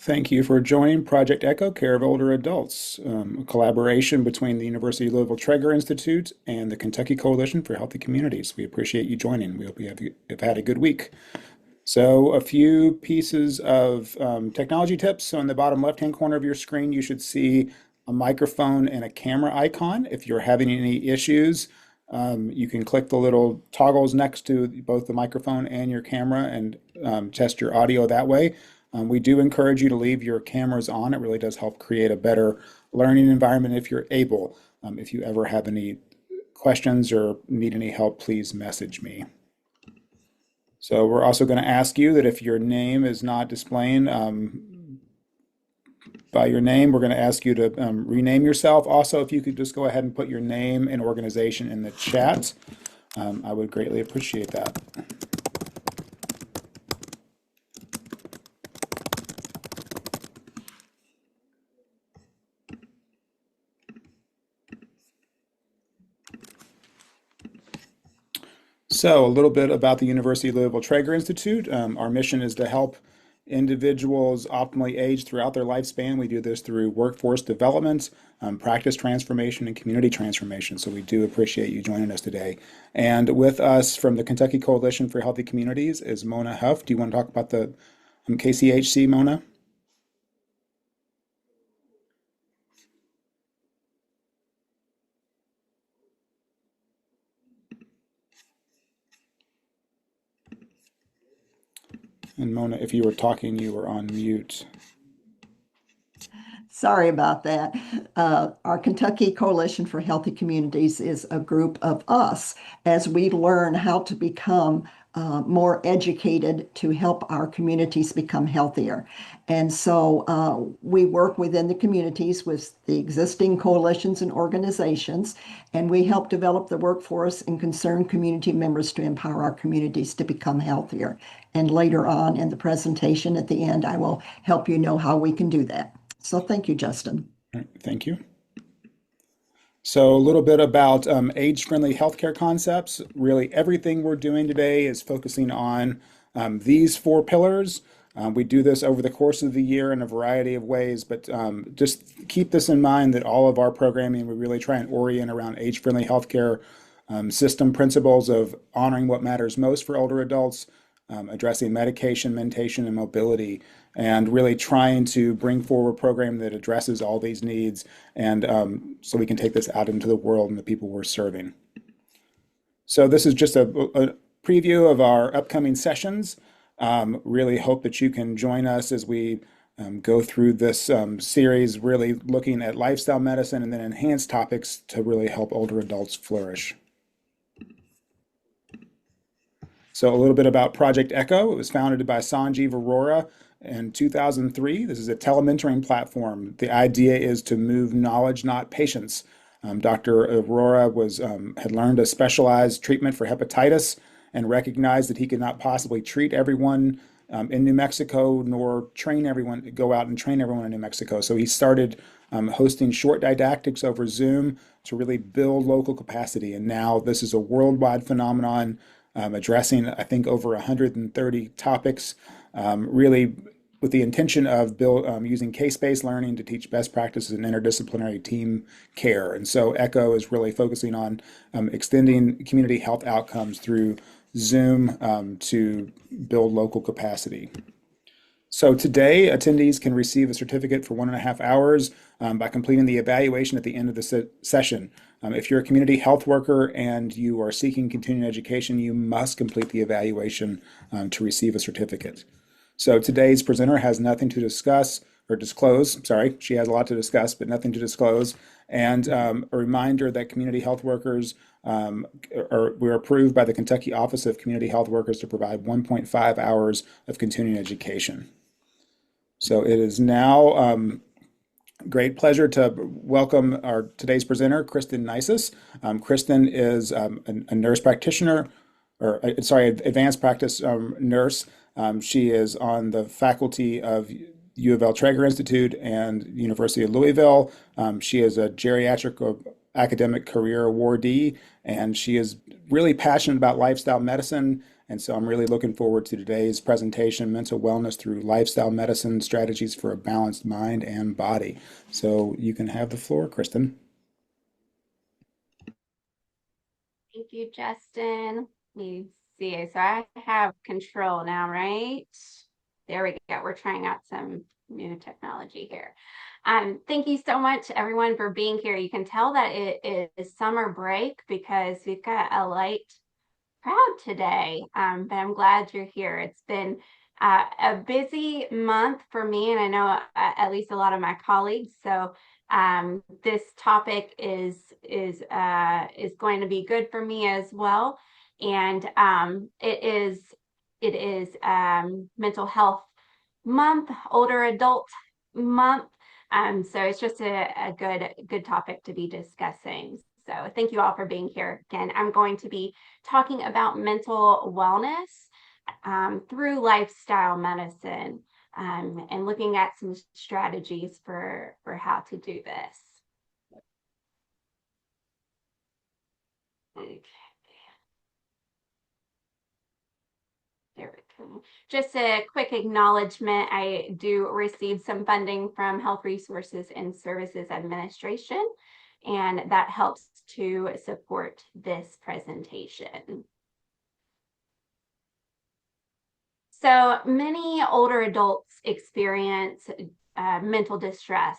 Thank you for joining Project Echo Care of Older Adults, a collaboration between the University of Louisville Trager Institute and the Kentucky Coalition for Healthy Communities. We appreciate you joining. We hope you have had a good week. So a few pieces of technology tips. So in the bottom left-hand corner of your screen, you should see a microphone and a camera icon. If you're having any issues, you can click the little toggles next to both the microphone and your camera and test your audio that way. We do encourage you to leave your cameras on. It really does help create a better learning environment if you're able. If you ever have any questions or need any help, please message me. So we're also going to ask you that if your name is not displaying by your name, we're going to ask you to rename yourself. Also, if you could just go ahead and put your name and organization in the chat, I would greatly appreciate that. So a little bit about the University of Louisville Trager Institute. Our mission is to help individuals optimally age throughout their lifespan. We do this through workforce development, practice transformation, and community transformation. So we do appreciate you joining us today. And with us from the Kentucky Coalition for Healthy Communities is Mona Huff. Do you want to talk about the KCHC, Mona? And Mona, if you were talking, you were on mute. Sorry about that. Our Kentucky Coalition for Healthy Communities is a group of us as we learn how to become more educated to help our communities become healthier. And so we work within the communities with the existing coalitions and organizations, and we help develop the workforce and concerned community members to empower our communities to become healthier. And later on in the presentation at the end, I will help you know how we can do that. So thank you, Justin. All right, thank you. So a little bit about age-friendly healthcare concepts. Really, everything we're doing today is focusing on these four pillars. We do this over the course of the year in a variety of ways, but just keep this in mind that all of our programming, we really try and orient around age-friendly healthcare system principles of honoring what matters most for older adults, addressing medication, mentation, and mobility, and really trying to bring forward a program that addresses all these needs, and so we can take this out into the world and the people we're serving. So this is just a preview of our upcoming sessions. Really hope that you can join us as we go through this series, really looking at lifestyle medicine and then enhanced topics to really help older adults flourish. So a little bit about Project Echo. It was founded by Sanjeev Arora in 2003. This is a telementoring platform. The idea is to move knowledge, not patients. Dr. Arora had learned a specialized treatment for hepatitis and recognized that he could not possibly treat everyone in New Mexico, nor go out and train everyone in New Mexico. So he started hosting short didactics over Zoom to really build local capacity. And now this is a worldwide phenomenon, addressing, I think, over 130 topics, really with the intention of using case-based learning to teach best practices in interdisciplinary team care. And so ECHO is really focusing on extending community health outcomes through Zoom to build local capacity. So today, attendees can receive a certificate for 1.5 hours by completing the evaluation at the end of the session. If you're a community health worker and you are seeking continuing education, you must complete the evaluation to receive a certificate. So today's presenter has nothing to discuss or disclose. Sorry, she has a lot to discuss, but nothing to disclose. And a reminder that community health workers we're approved by the Kentucky Office of Community Health Workers to provide 1.5 hours of continuing education. So it is now great pleasure to welcome our today's presenter, Kristen Neises. Kristen is a nurse practitioner, advanced practice nurse. She is on the faculty of U of L Trager Institute and University of Louisville. She is a geriatric academic career awardee, and she is really passionate about lifestyle medicine And so I'm really looking forward to today's presentation, Mental Wellness Through Lifestyle Medicine, Strategies for a Balanced Mind and Body. So you can have the floor, Kristen. Thank you, Justin. Let me see. So I have control now, right? There we go. We're trying out some new technology here. Thank you so much, everyone, for being here. You can tell that it is summer break because we've got a light crowd today, but I'm glad you're here. It's been a busy month for me, and I know at least a lot of my colleagues. So this topic is going to be good for me as well, and it is mental health month, older adult month. So it's just a good topic to be discussing. So thank you all for being here. Again, I'm going to be talking about mental wellness through lifestyle medicine and looking at some strategies for how to do this. Okay. There we go. Just a quick acknowledgement. I do receive some funding from Health Resources and Services Administration, and that helps to support this presentation. So many older adults experience mental distress.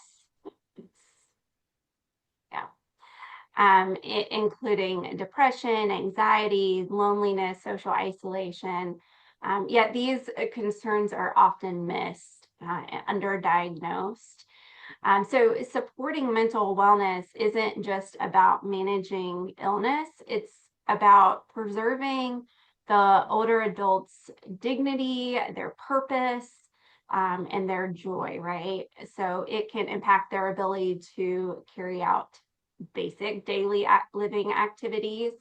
Including depression, anxiety, loneliness, social isolation. Yet these concerns are often missed, underdiagnosed. So supporting mental wellness isn't just about managing illness, it's about preserving the older adult's dignity, their purpose, and their joy, right? So it can impact their ability to carry out basic daily living activities,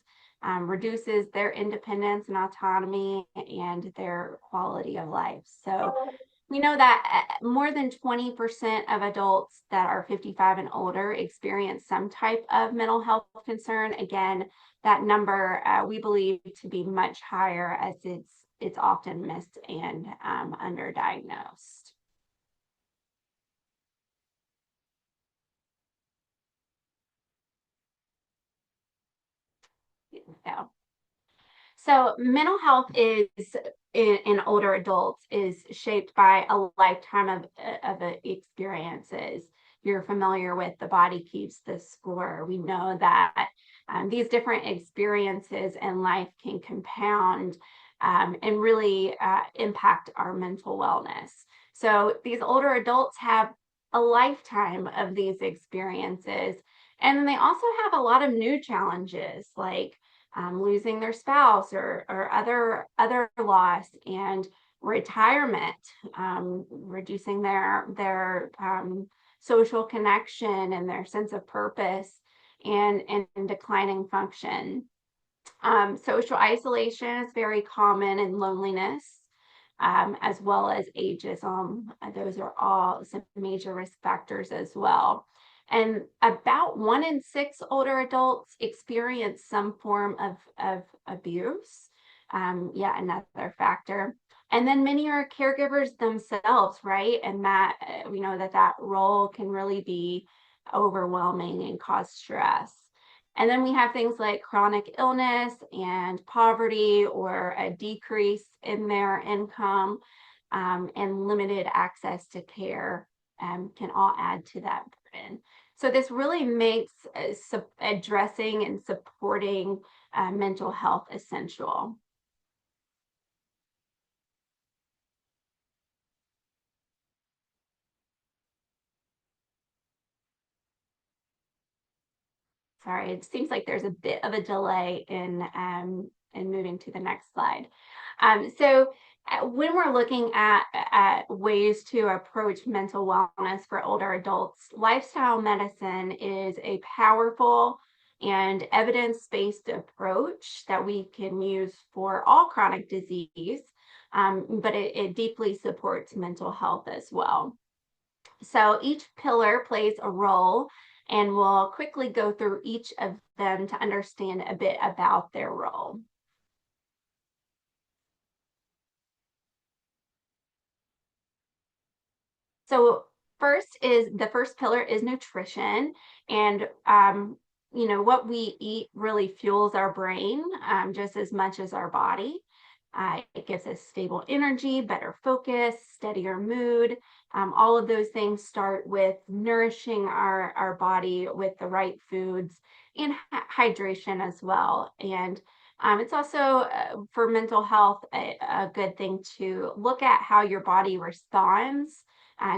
reduces their independence and autonomy and their quality of life. So we know that more than 20% of adults that are 55 and older experience some type of mental health concern. Again, that number we believe to be much higher as it's often missed and underdiagnosed. Yeah. So mental health is in older adults is shaped by a lifetime of experiences. You're familiar with the body keeps the score. We know that these different experiences in life can compound and really impact our mental wellness. So these older adults have a lifetime of these experiences. And then they also have a lot of new challenges like losing their spouse or other loss and retirement, reducing their social connection and their sense of purpose and declining function. Social isolation is very common and loneliness, as well as ageism. Those are all some major risk factors as well. And about 1 in 6 older adults experience some form of abuse. Another factor. And then many are caregivers themselves, right? And that we know that role can really be overwhelming and cause stress. And then we have things like chronic illness and poverty or a decrease in their income and limited access to care can all add to that burden. So this really makes addressing and supporting mental health essential. Sorry, it seems like there's a bit of a delay in moving to the next slide. So when we're looking at ways to approach mental wellness for older adults, lifestyle medicine is a powerful and evidence-based approach that we can use for all chronic disease, but it deeply supports mental health as well. So each pillar plays a role, and we'll quickly go through each of them to understand a bit about their role. So the first pillar is nutrition, and what we eat really fuels our brain just as much as our body. It gives us stable energy, better focus, steadier mood. All of those things start with nourishing our body with the right foods and hydration as well. And it's also for mental health a good thing to look at how your body responds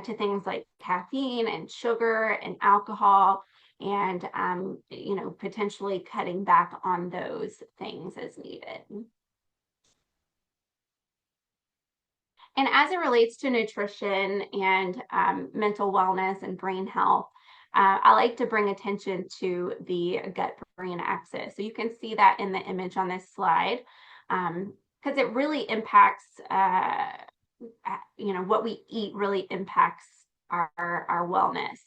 to things like caffeine and sugar and alcohol, and potentially cutting back on those things as needed. And as it relates to nutrition and mental wellness and brain health, I like to bring attention to the gut-brain axis. So you can see that in the image on this slide, because it really impacts, what we eat really impacts our wellness.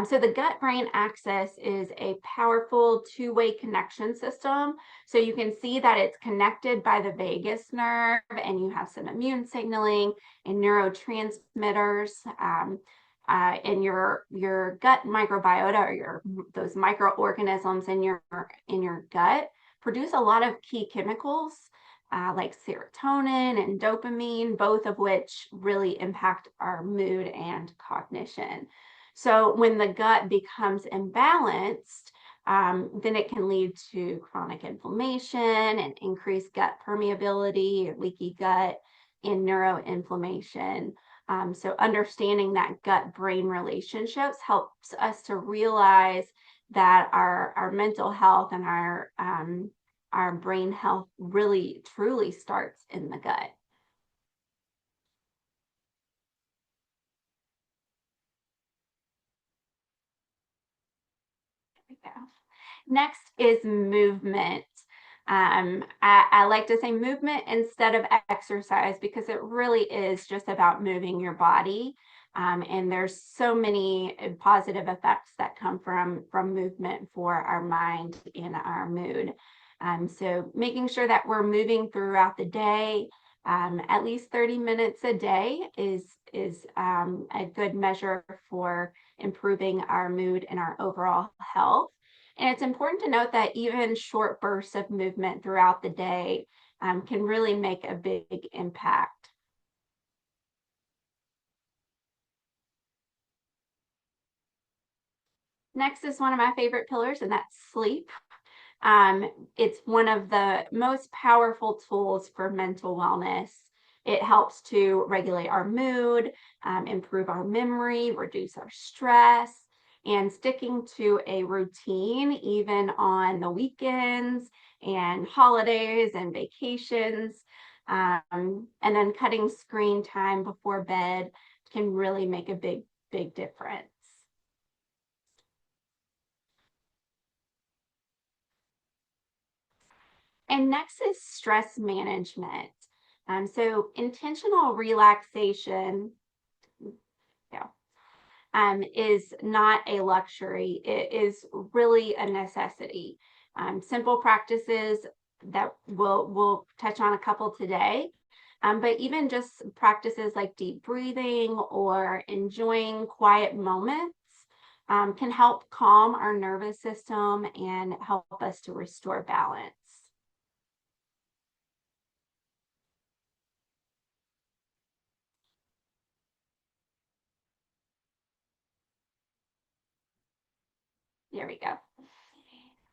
So the gut-brain axis is a powerful two-way connection system. So you can see that it's connected by the vagus nerve, and you have some immune signaling and neurotransmitters. And your gut microbiota, or those microorganisms in your gut, produce a lot of key chemicals like serotonin and dopamine, both of which really impact our mood and cognition. So when the gut becomes imbalanced, then it can lead to chronic inflammation and increased gut permeability, leaky gut, and neuroinflammation. So understanding that gut-brain relationships helps us to realize that our mental health and our brain health really truly starts in the gut. Next is movement. I like to say movement instead of exercise, because it really is just about moving your body. And there's so many positive effects that come from movement for our mind and our mood. So making sure that we're moving throughout the day, at least 30 minutes a day is a good measure for improving our mood and our overall health. And it's important to note that even short bursts of movement throughout the day can really make a big impact. Next is one of my favorite pillars, and that's sleep. It's one of the most powerful tools for mental wellness. It helps to regulate our mood, improve our memory, reduce our stress, and sticking to a routine, even on the weekends and holidays and vacations, and then cutting screen time before bed can really make a big difference. And next is stress management. So intentional relaxation, yeah, is not a luxury. It is really a necessity. Simple practices that we'll touch on a couple today, but even just practices like deep breathing or enjoying quiet moments can help calm our nervous system and help us to restore balance. There we go.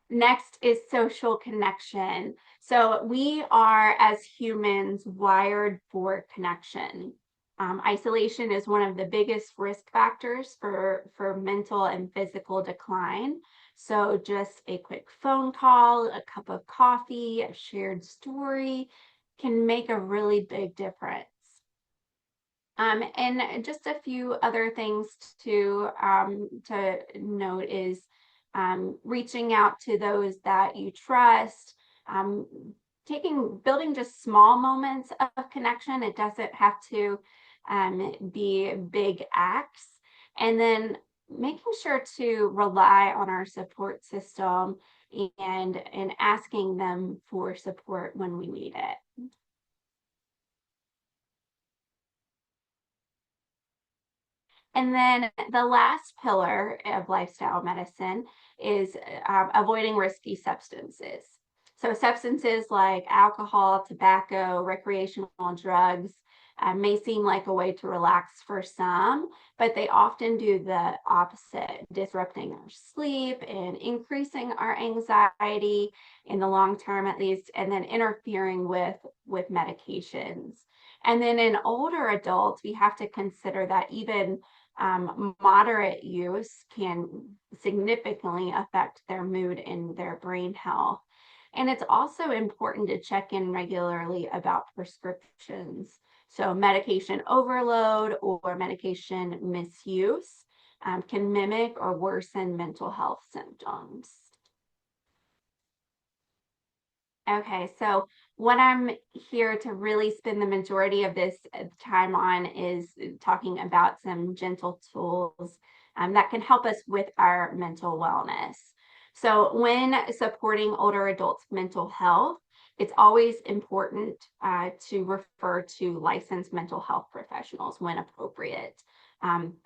Next is social connection. So we are, as humans, wired for connection. Isolation is one of the biggest risk factors for mental and physical decline. So just a quick phone call, a cup of coffee, a shared story can make a really big difference. And just a few other things to note is reaching out to those that you trust, building just small moments of connection. It doesn't have to be big acts. And then making sure to rely on our support system and asking them for support when we need it. And then the last pillar of lifestyle medicine is avoiding risky substances. So substances like alcohol, tobacco, recreational drugs may seem like a way to relax for some, but they often do the opposite, disrupting our sleep and increasing our anxiety in the long term, at least, and then interfering with medications. And then in older adults, we have to consider that even moderate use can significantly affect their mood and their brain health. And it's also important to check in regularly about prescriptions. So medication overload or medication misuse can mimic or worsen mental health symptoms. Okay, so what I'm here to really spend the majority of this time on is talking about some gentle tools that can help us with our mental wellness. So when supporting older adults' mental health, it's always important to refer to licensed mental health professionals when appropriate.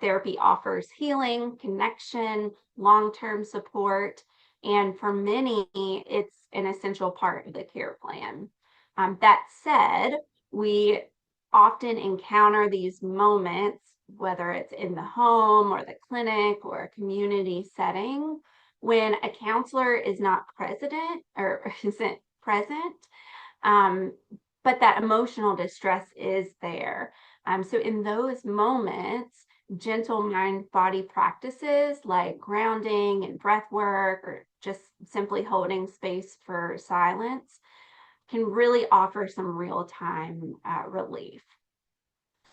Therapy offers healing, connection, long-term support, and for many, it's an essential part of the care plan. That said, we often encounter these moments, whether it's in the home or the clinic or a community setting, when a counselor is not present or isn't present, but that emotional distress is there. So in those moments, gentle mind body practices like grounding and breath work, or just simply holding space for silence, can really offer some real time relief.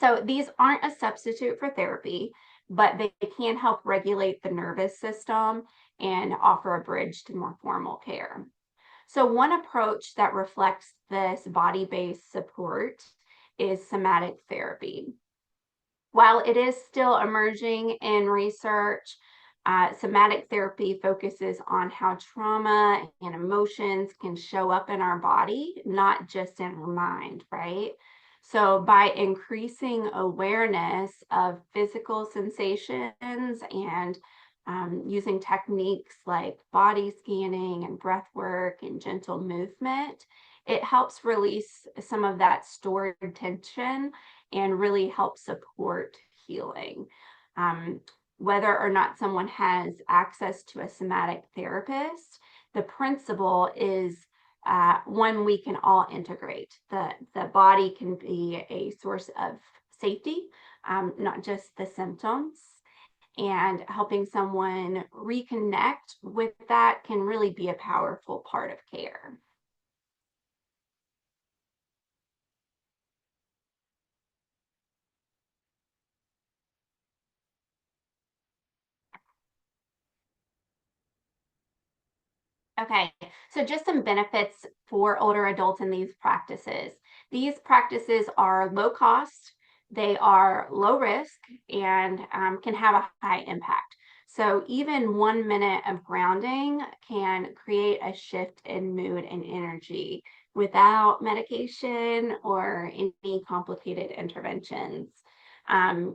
So these aren't a substitute for therapy, but they can help regulate the nervous system and offer a bridge to more formal care. So one approach that reflects this body-based support is somatic therapy. While it is still emerging in research, somatic therapy focuses on how trauma and emotions can show up in our body, not just in our mind, right? So by increasing awareness of physical sensations and using techniques like body scanning and breath work and gentle movement, it helps release some of that stored tension and really help support healing. Whether or not someone has access to a somatic therapist, the principle is one we can all integrate. The body can be a source of safety, not just the symptoms. And helping someone reconnect with that can really be a powerful part of care. Okay, so just some benefits for older adults in these practices. These practices are low cost, they are low risk, and can have a high impact. So even 1 minute of grounding can create a shift in mood and energy without medication or any complicated interventions.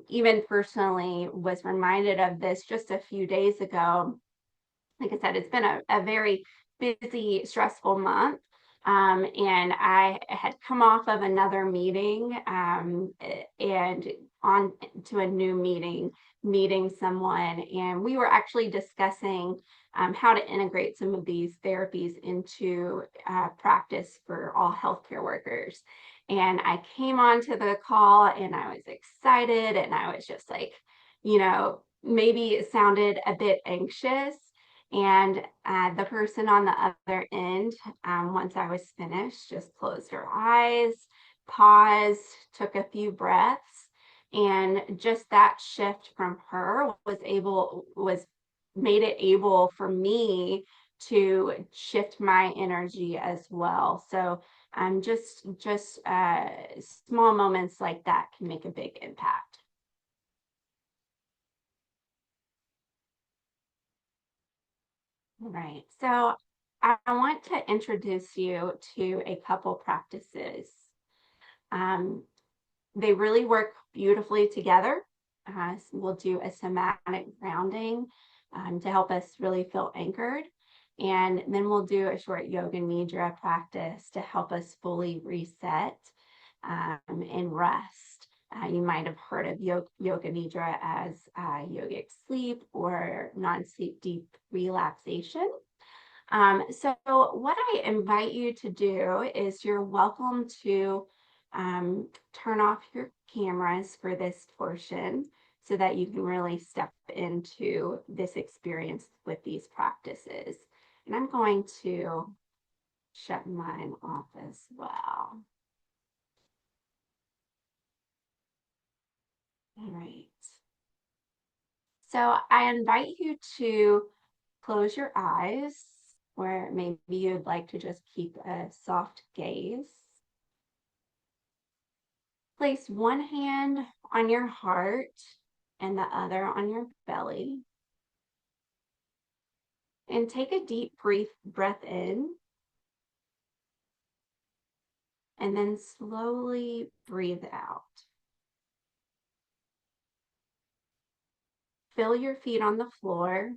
Even personally was reminded of this just a few days ago. Like I said, it's been a very busy, stressful month. And I had come off of another meeting and on to a new meeting someone. And we were actually discussing how to integrate some of these therapies into practice for all healthcare workers. And I came onto the call and I was excited and I was just like, maybe it sounded a bit anxious. And the person on the other end, once I was finished, just closed her eyes, paused, took a few breaths, and just that shift from her made it able for me to shift my energy as well. So just small moments like that can make a big impact. Right. So I want to introduce you to a couple practices. They really work beautifully together. we'll do a somatic grounding to help us really feel anchored. And then we'll do a short yoga nidra practice to help us fully reset and rest. You might have heard of yoga nidra as yogic sleep or non-sleep deep relaxation. So what I invite you to do is you're welcome to turn off your cameras for this portion so that you can really step into this experience with these practices. And I'm going to shut mine off as well. All right. So I invite you to close your eyes, or maybe you'd like to just keep a soft gaze. Place one hand on your heart and the other on your belly. And take a deep breath in. And then slowly breathe out. Feel your feet on the floor.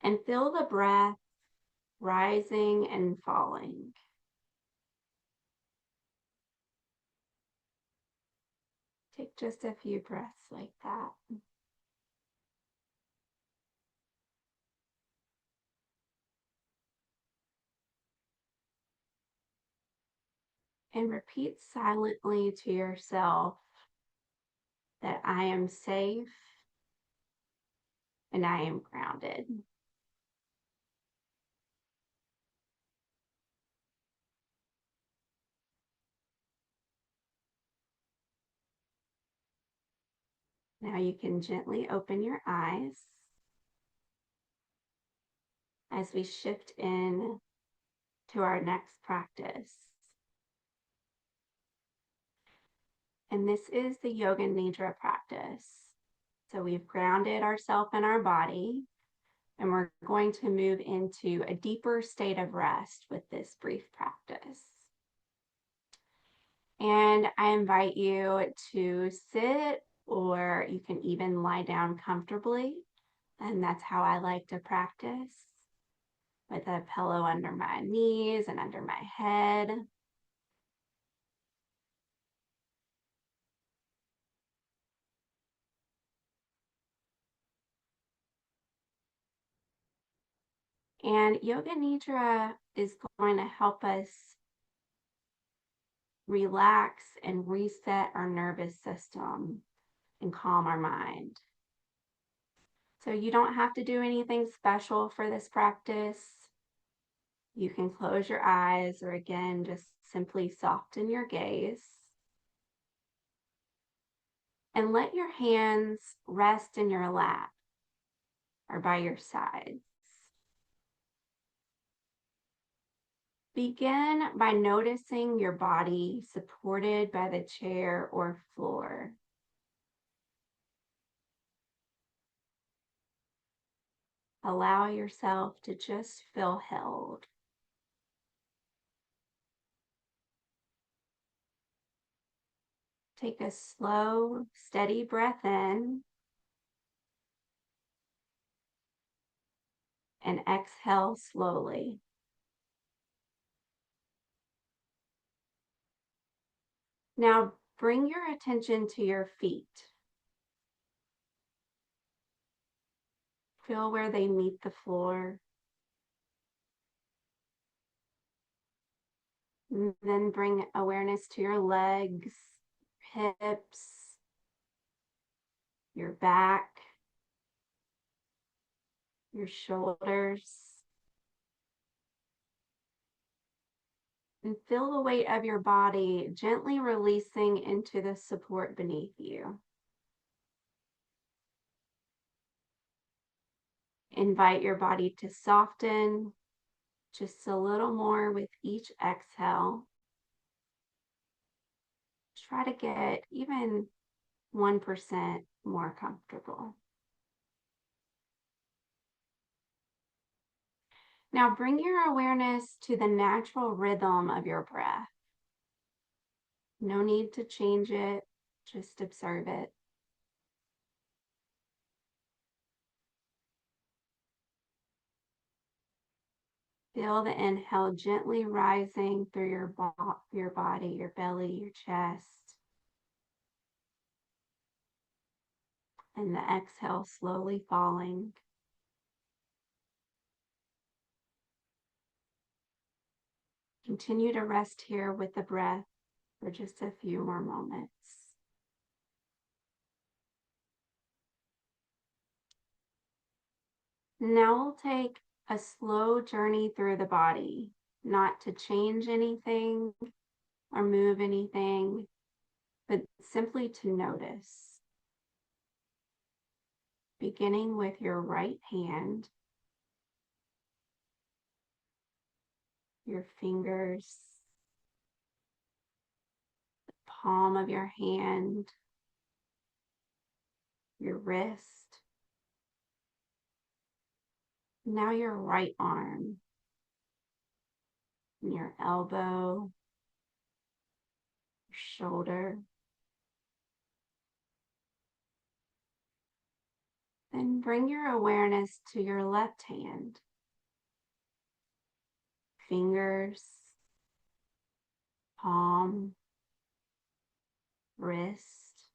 And feel the breath rising and falling. Take just a few breaths like that. And repeat silently to yourself that I am safe and I am grounded. Now you can gently open your eyes as we shift in to our next practice. And this is the Yoga Nidra practice. So we've grounded ourselves in our body, and we're going to move into a deeper state of rest with this brief practice. And I invite you to sit, or you can even lie down comfortably. And that's how I like to practice, with a pillow under my knees and under my head. And Yoga Nidra is going to help us relax and reset our nervous system and calm our mind. So you don't have to do anything special for this practice. You can close your eyes, or again, just simply soften your gaze. And let your hands rest in your lap or by your sides. Begin by noticing your body supported by the chair or floor. Allow yourself to just feel held. Take a slow, steady breath in and exhale slowly. Now bring your attention to your feet. Feel where they meet the floor. And then bring awareness to your legs, hips, your back, your shoulders. And feel the weight of your body gently releasing into the support beneath you. Invite your body to soften just a little more with each exhale. Try to get even 1% more comfortable. Now bring your awareness to the natural rhythm of your breath. No need to change it. Just observe it. Feel the inhale gently rising through your body, your belly, your chest. And the exhale slowly falling. Continue to rest here with the breath for just a few more moments. Now we'll take a slow journey through the body, not to change anything or move anything, but simply to notice. Beginning with your right hand, your fingers, the palm of your hand, your wrist. Now your right arm, your elbow, your shoulder. Then bring your awareness to your left hand, fingers, palm, wrist,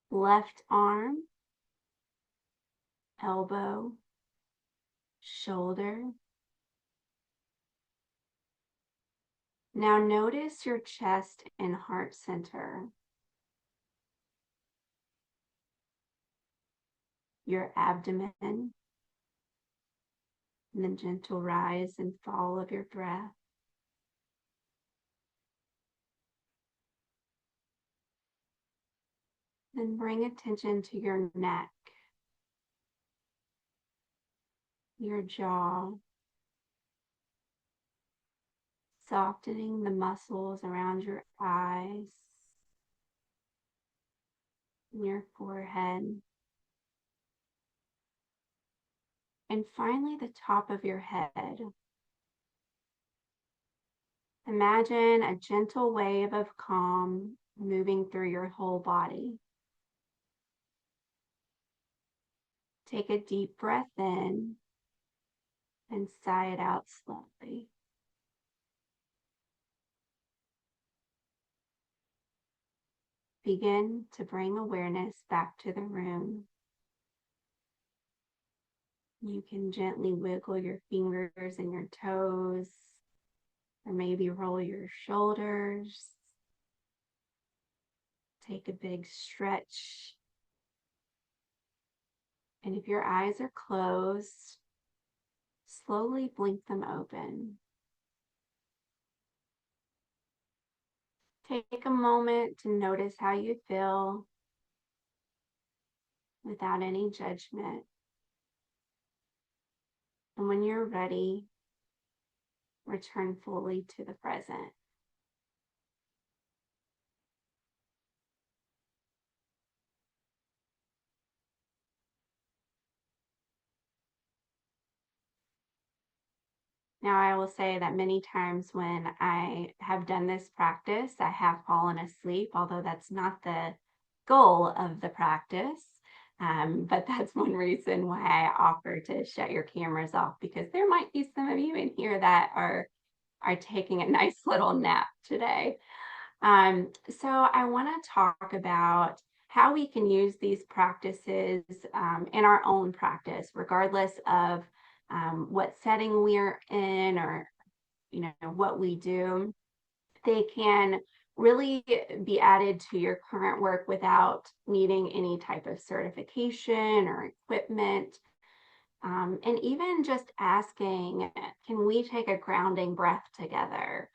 left arm, elbow, shoulder. Now notice your chest and heart center, your abdomen, and the gentle rise and fall of your breath. Then bring attention to your neck, your jaw, softening the muscles around your eyes, your forehead, and finally the top of your head. Imagine a gentle wave of calm moving through your whole body. Take a deep breath in and sigh it out slowly. Begin to bring awareness back to the room. You can gently wiggle your fingers and your toes, or maybe roll your shoulders. Take a big stretch. And if your eyes are closed, slowly blink them open. Take a moment to notice how you feel without any judgment. And when you're ready, return fully to the present. Now, I will say that many times when I have done this practice, I have fallen asleep, although that's not the goal of the practice. But that's one reason why I offer to shut your cameras off, because there might be some of you in here that are taking a nice little nap today. So I want to talk about how we can use these practices in our own practice, regardless of what setting we're in or what we do. They can really be added to your current work without needing any type of certification or equipment. And even just asking, can we take a grounding breath together?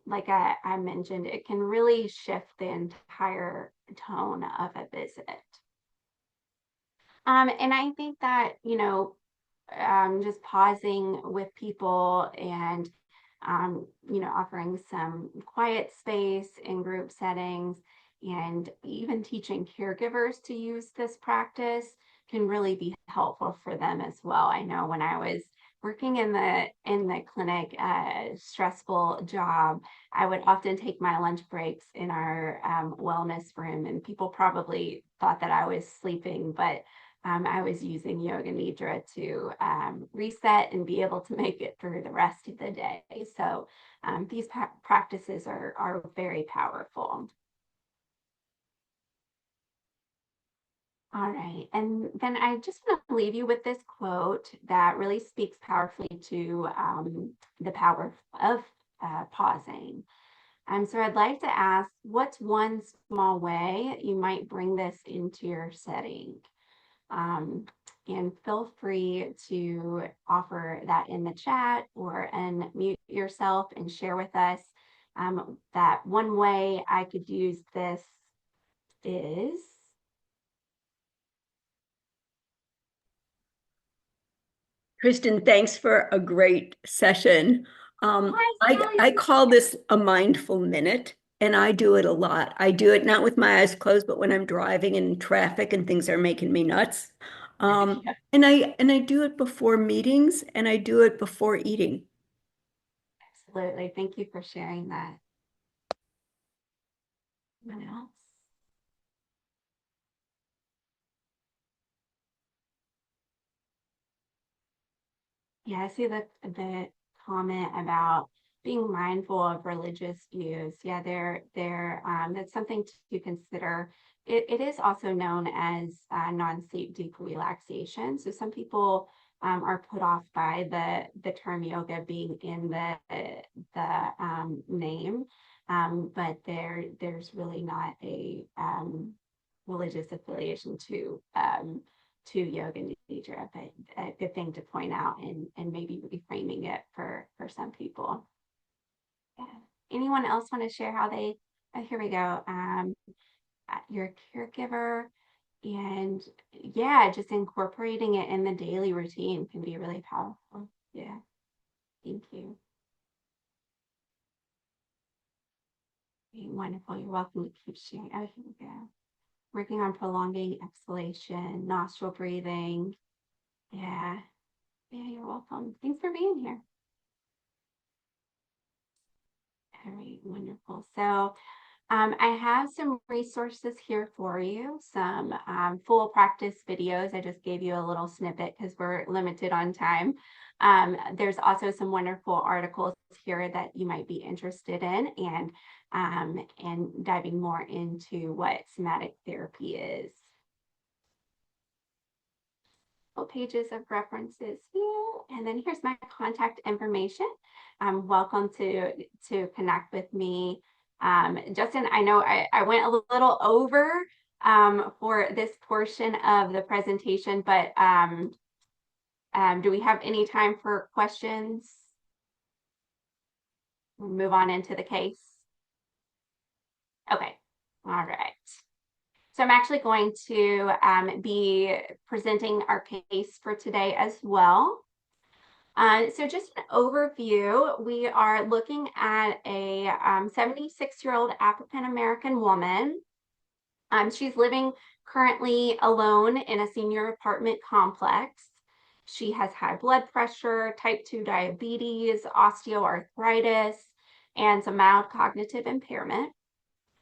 Like I mentioned, it can really shift the entire tone of a visit. And I think that, just pausing with people and, offering some quiet space in group settings and even teaching caregivers to use this practice can really be helpful for them as well. I know when I was working in the clinic, stressful job, I would often take my lunch breaks in our wellness room, and people probably thought that I was sleeping, but I was using yoga nidra to reset and be able to make it through the rest of the day. So these practices are very powerful. All right. And then I just want to leave you with this quote that really speaks powerfully to the power of pausing. So I'd like to ask, what's one small way you might bring this into your setting? And feel free to offer that in the chat or unmute yourself and share with us that one way I could use this is. Kristen, thanks for a great session. I call this a mindful minute, and I do it a lot. I do it not with my eyes closed, but when I'm driving in traffic and things are making me nuts. And I do it before meetings, and I do it before eating. Absolutely. Thank you for sharing that. Anyone else? Yeah, I see the comment about being mindful of religious views. Yeah, that's something to consider. It is also known as non-sleep deep relaxation. So some people are put off by the term yoga being in the name, but there's really not a religious affiliation to yoga nidra, but a good thing to point out and maybe reframing it for some people. Yeah. Anyone else want to share how they, here we go. You're a caregiver, and yeah, just incorporating it in the daily routine can be really powerful. Yeah. Thank you. Wonderful. You're welcome to keep sharing. Oh, here we go. Working on prolonging exhalation, nostril breathing. Yeah. Yeah, you're welcome. Thanks for being here. All right, wonderful. So I have some resources here for you, some full practice videos. I just gave you a little snippet because we're limited on time. There's also some wonderful articles here that you might be interested in, and diving more into what somatic therapy is. Pages of references here, and then here's my contact information. Welcome to connect with me. Justin, I know I went a little over for this portion of the presentation, but do we have any time for questions? We'll move on into the case. Okay, all right. So I'm actually going to be presenting our case for today as well. So just an overview, we are looking at a 76-year-old African-American woman. She's living currently alone in a senior apartment complex. She has high blood pressure, type 2 diabetes, osteoarthritis, and some mild cognitive impairment.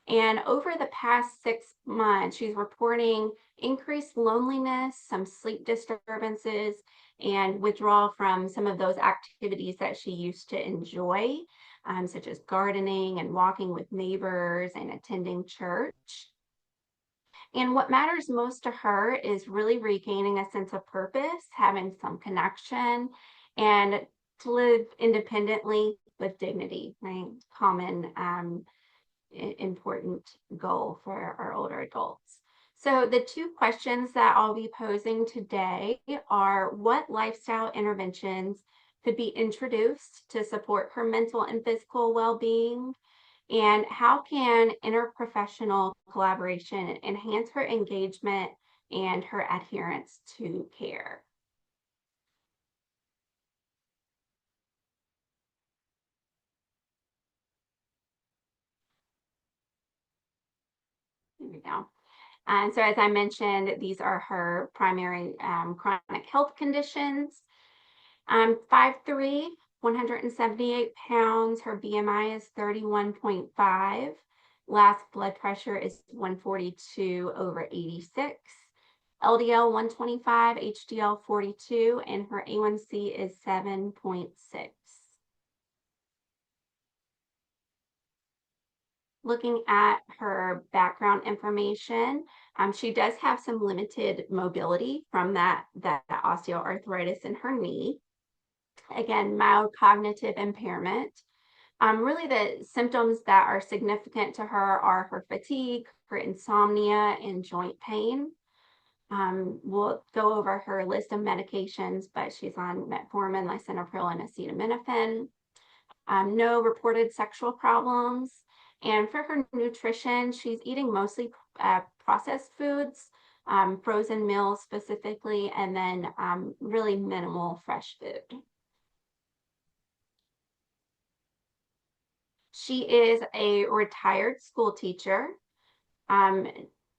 And over the past 6 months, she's reporting increased loneliness, some sleep disturbances, and withdrawal from some of those activities that she used to enjoy, such as gardening and walking with neighbors and attending church. And what matters most to her is really regaining a sense of purpose, having some connection, and to live independently with dignity, right? Common important goal for our older adults. So the two questions that I'll be posing today are, what lifestyle interventions could be introduced to support her mental and physical well-being? And how can interprofessional collaboration enhance her engagement and her adherence to care? Here we go. And so, as I mentioned, these are her primary chronic health conditions. I'm 5'3", 178 pounds. Her BMI is 31.5. Last blood pressure is 142/86. LDL 125, HDL 42, and her A1C is 7.6. Looking at her background information, she does have some limited mobility from that osteoarthritis in her knee. Again, mild cognitive impairment. Really the symptoms that are significant to her are her fatigue, her insomnia, and joint pain. We'll go over her list of medications, but she's on metformin, lisinopril, and acetaminophen. No reported sexual problems. And for her nutrition, she's eating mostly processed foods, frozen meals specifically, and then really minimal fresh food. She is a retired school teacher.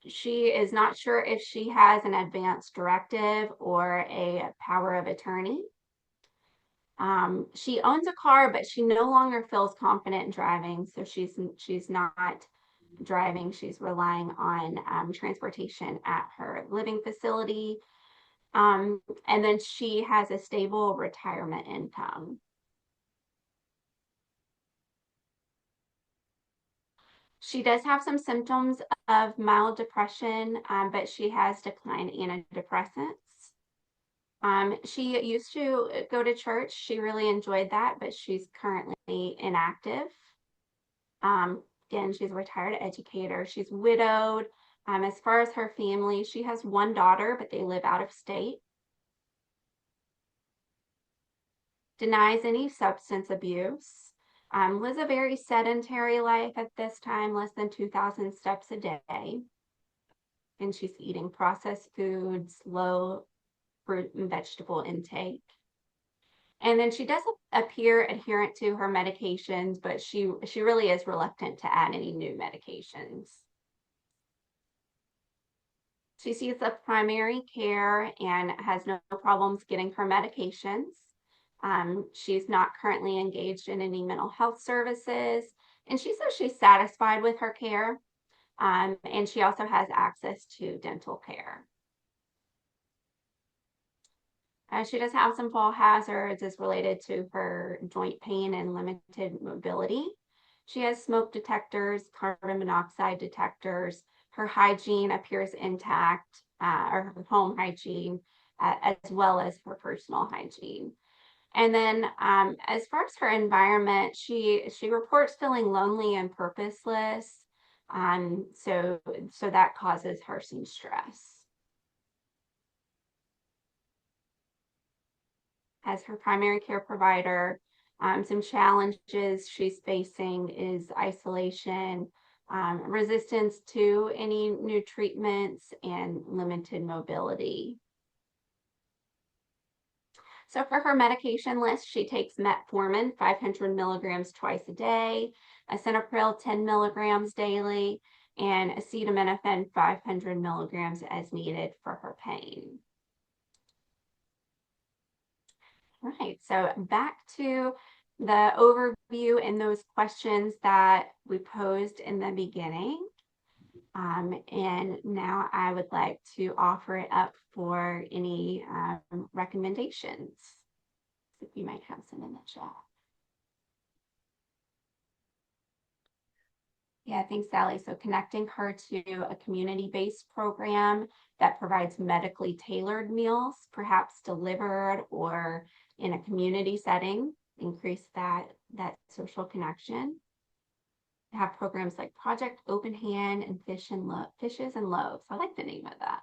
She is not sure if she has an advance directive or a power of attorney. She owns a car, but she no longer feels confident in driving, so she's not driving. She's relying on transportation at her living facility. And then she has a stable retirement income. She does have some symptoms of mild depression, but she has declined antidepressants. She used to go to church. She really enjoyed that, but she's currently inactive. Again, she's a retired educator. She's widowed. As far as her family, she has one daughter, but they live out of state. Denies any substance abuse. Lives a very sedentary life at this time, less than 2,000 steps a day. And she's eating processed foods, low fruit and vegetable intake. And then she does appear adherent to her medications, but she really is reluctant to add any new medications. She sees a primary care and has no problems getting her medications. She's not currently engaged in any mental health services, and she says she's satisfied with her care. And she also has access to dental care. She does have some fall hazards as related to her joint pain and limited mobility. She has smoke detectors, carbon monoxide detectors. Her hygiene appears intact, or her home hygiene, as well as her personal hygiene. And then as far as her environment, she reports feeling lonely and purposeless. So that causes her some stress. As her primary care provider, some challenges she's facing is isolation, resistance to any new treatments, and limited mobility. So for her medication list, she takes metformin, 500 milligrams twice a day, lisinopril, 10 milligrams daily, and acetaminophen, 500 milligrams as needed for her pain. Right, so back to the overview and those questions that we posed in the beginning. And now I would like to offer it up for any recommendations. If you might have some in the chat. Yeah, thanks, Sally. So connecting her to a community-based program that provides medically tailored meals, perhaps delivered or in a community setting, increase that social connection. Have programs like Project Open Hand and Fishes and Loaves. I like the name of that.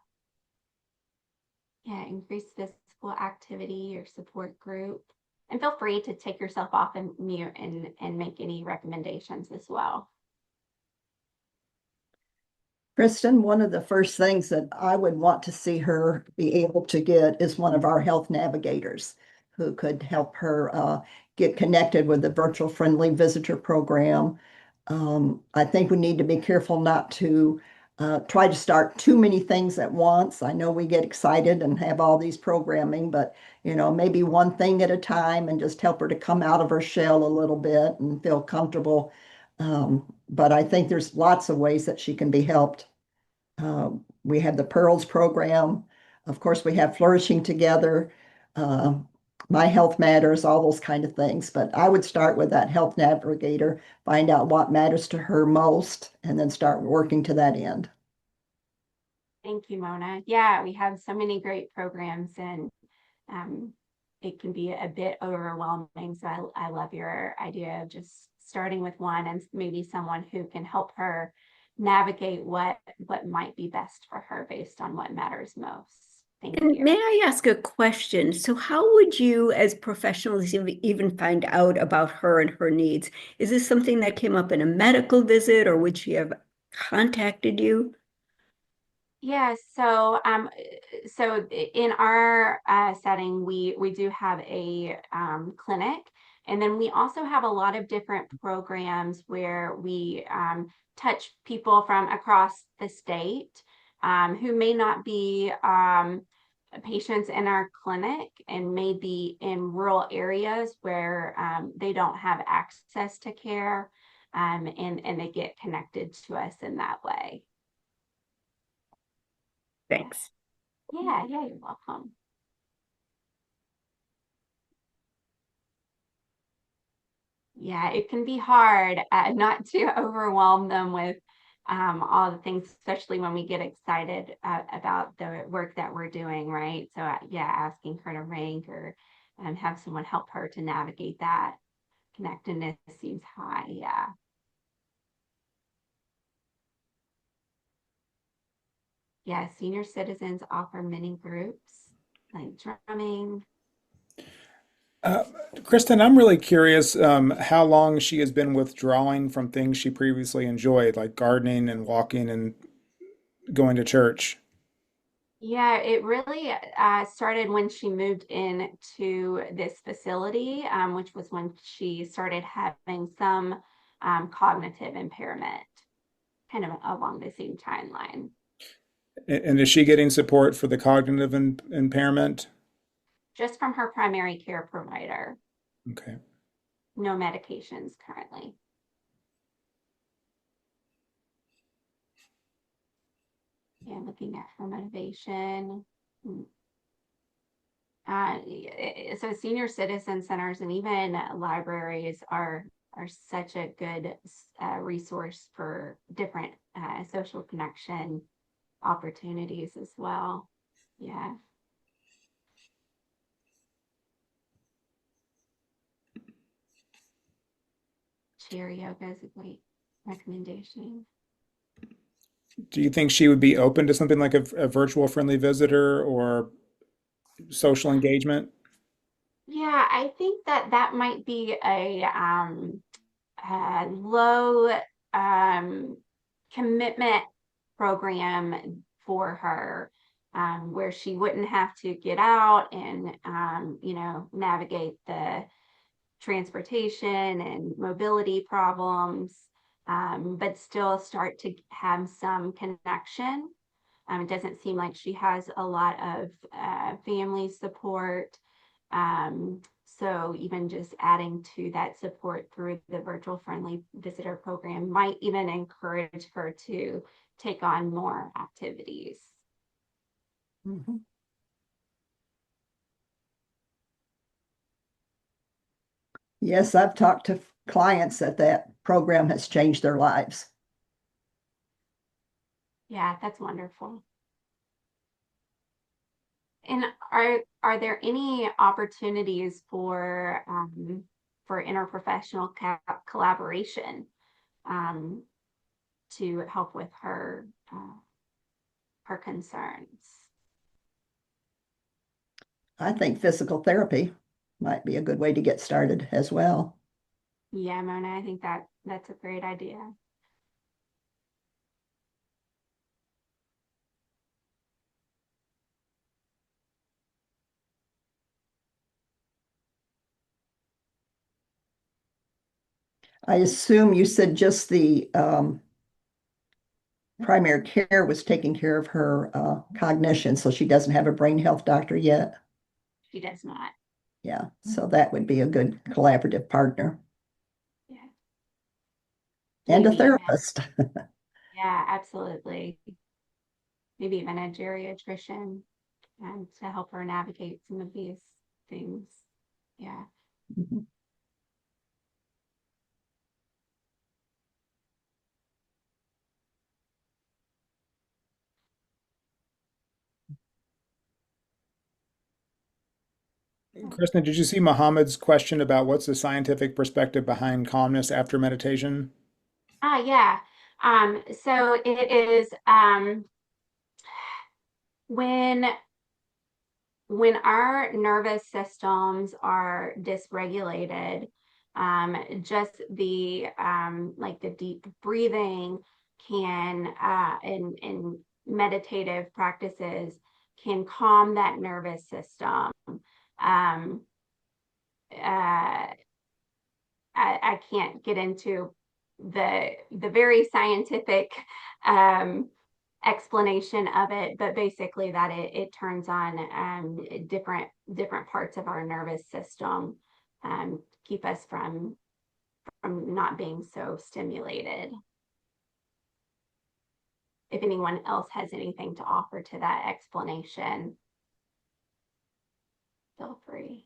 Yeah, increase physical activity or support group. And feel free to take yourself off and mute and make any recommendations as well. Kristen, one of the first things that I would want to see her be able to get is one of our health navigators who could help her get connected with the virtual friendly visitor program. I think we need to be careful not to try to start too many things at once. I know we get excited and have all these programming, but maybe one thing at a time and just help her to come out of her shell a little bit and feel comfortable. But I think there's lots of ways that she can be helped. We have the Pearls program. Of course, we have Flourishing Together, uh, My Health Matters, all those kind of things. But I would start with that health navigator, find out what matters to her most, and then start working to that end. Thank you, Mona. Yeah, we have so many great programs, and it can be a bit overwhelming. So I love your idea of just starting with one and maybe someone who can help her navigate what might be best for her based on what matters most. Thank And you. may I ask a question? So how would you, as professionals, even find out about her and her needs? Is this something that came up in a medical visit, or would she have contacted you? Yeah, so in our setting, we do have a clinic, and then we also have a lot of different programs where we touch people from across the state who may not be patients in our clinic and may be in rural areas where they don't have access to care, and they get connected to us in that way. Thanks. Yeah, you're welcome. Yeah, it can be hard not to overwhelm them with all the things, especially when we get excited about the work that we're doing, right? So yeah, asking her to rank or have someone help her to navigate that connectedness seems high. Yeah. Yeah, senior citizens offer many groups like drumming. Kristen, I'm really curious how long she has been withdrawing from things she previously enjoyed, like gardening and walking and going to church. Yeah, it really started when she moved into this facility, which was when she started having some cognitive impairment, kind of along the same timeline. And is she getting support for the cognitive impairment? Just from her primary care provider, Okay. no medications currently. Yeah, looking at her motivation. So senior citizen centers and even libraries are such a good resource for different social connection opportunities as well. Yeah. Chair yoga is a great recommendation. Do you think she would be open to something like a virtual friendly visitor or social engagement? Yeah, I think that might be a low commitment program for her, where she wouldn't have to get out and navigate the transportation and mobility problems, but still start to have some connection. It doesn't seem like she has a lot of family support. So even just adding to that support through the virtual friendly visitor program might even encourage her to take on more activities. Mhm. Yes, I've talked to clients that program has changed their lives. Yeah, that's wonderful. And are there any opportunities for interprofessional collaboration to help with her concerns? I think physical therapy might be a good way to get started as well. Yeah, Mona, I think that's a great idea. I assume you said just the primary care was taking care of her cognition, so she doesn't have a brain health doctor yet. She does not. Yeah, so that would be a good collaborative partner. Yeah. And a Maybe even- therapist. Yeah, absolutely. Maybe even a geriatrician to help her navigate some of these things. Yeah. Mhm. Kristen, did you see Mohammed's question about what's the scientific perspective behind calmness after meditation? Yeah. So it is when our nervous systems are dysregulated, just the like the deep breathing can and meditative practices can calm that nervous system. Um, uh, I can't get into the very scientific explanation of it, but basically that it turns on different parts of our nervous system, keep us from not being so stimulated. If anyone else has anything to offer to that explanation, feel free.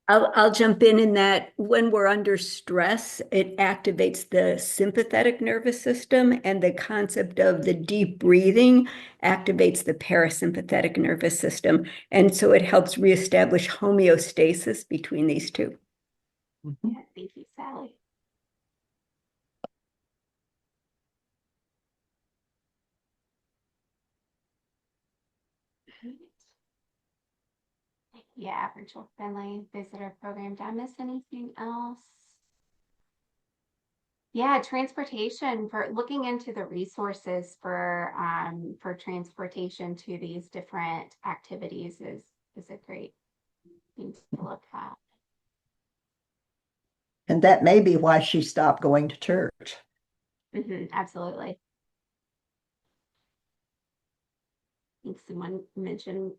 I'll jump in that when we're under stress, it activates the sympathetic nervous system, and the concept of the deep breathing activates the parasympathetic nervous system. And so it helps reestablish homeostasis between these two. Yeah, thank you, Sally. Yeah, virtual friendly visitor program. Did I miss anything else? Yeah, transportation, for looking into the resources for transportation to these different activities is a great thing to look at. And that may be why she stopped going to church. Absolutely. I think someone mentioned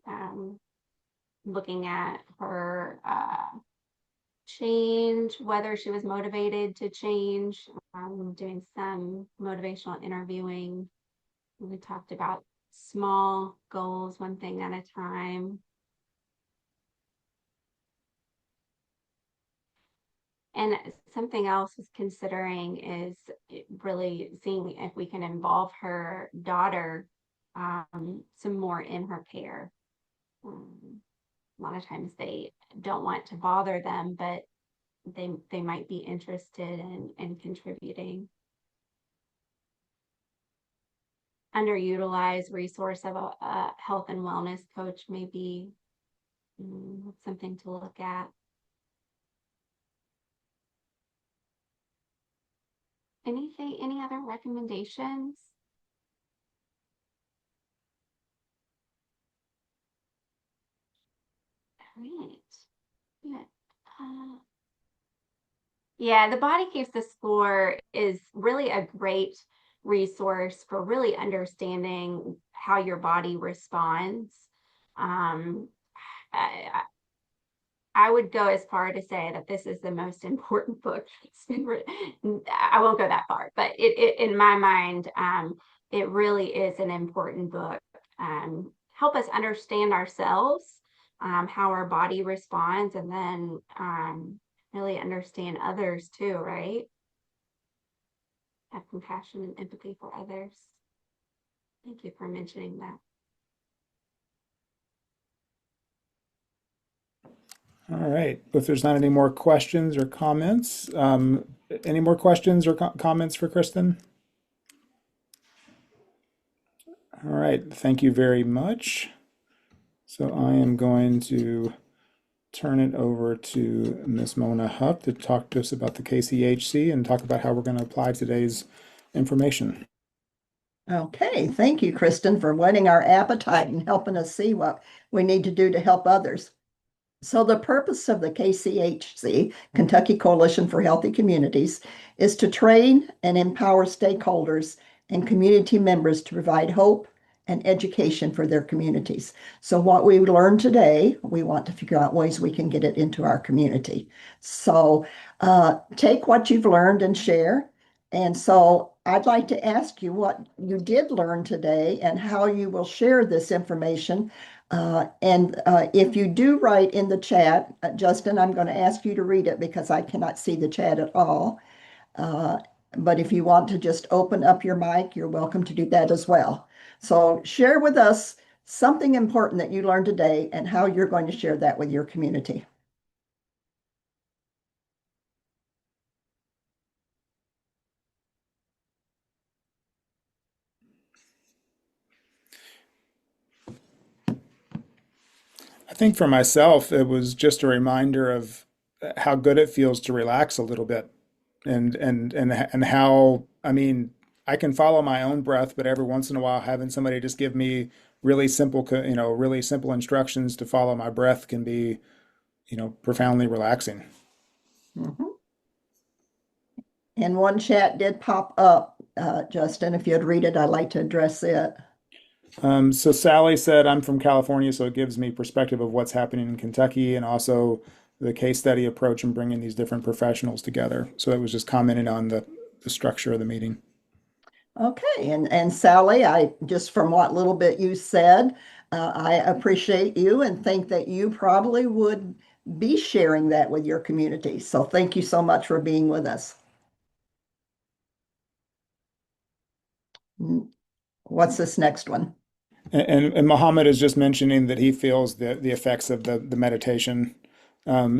looking at her change, whether she was motivated to change, doing some motivational interviewing. We talked about small goals, one thing at a time. And something else is considering is really seeing if we can involve her daughter some more in her care. A lot of times they don't want to bother them, but they might be interested in contributing. Underutilized resource of a health and wellness coach may be something to look at. Any other recommendations? All right. Good. Yeah, the Body Keeps the Score is really a great resource for really understanding how your body responds. Um, I, I would go as far to say that this is the most important book that's been written. I won't go that far, but it in my mind, it really is an important book. Help us understand ourselves, how our body responds, and then really understand others too, right? Have compassion and empathy for others. Thank you for mentioning that. All right. If there's not any more questions or comments, any more questions or comments for Kristen? All right. Thank you very much. So I am going to turn it over to Ms. Mona Huff to talk to us about the KCHC and talk about how we're going to apply today's information. Okay, thank you, Kristen, for whetting our appetite and helping us see what we need to do to help others. So the purpose of the KCHC, Kentucky Coalition for Healthy Communities, is to train and empower stakeholders and community members to provide hope and education for their communities. So what we learned today, we want to figure out ways we can get it into our community. So take what you've learned and share. And so I'd like to ask you what you did learn today and how you will share this information. And if you do write in the chat, Justin, I'm going to ask you to read it because I cannot see the chat at all. But if you want to just open up your mic, you're welcome to do that as well. So share with us something important that you learned today and how you're going to share that with your community. I think for myself, it was just a reminder of how good it feels to relax a little bit, and how, I mean, I can follow my own breath, but every once in a while, having somebody just give me really simple, really simple instructions to follow my breath can be, profoundly relaxing. Mhm. And one chat did pop up, Justin. If you'd read it, I'd like to address it. So Sally said, I'm from California, so it gives me perspective of what's happening in Kentucky and also the case study approach and bringing these different professionals together. So it was just commenting on the structure of the meeting. Okay, and Sally, I just from what little bit you said, I appreciate you and think that you probably would be sharing that with your community. So thank you so much for being with us. What's this next one? And Muhammad is just mentioning that he feels the effects of the meditation.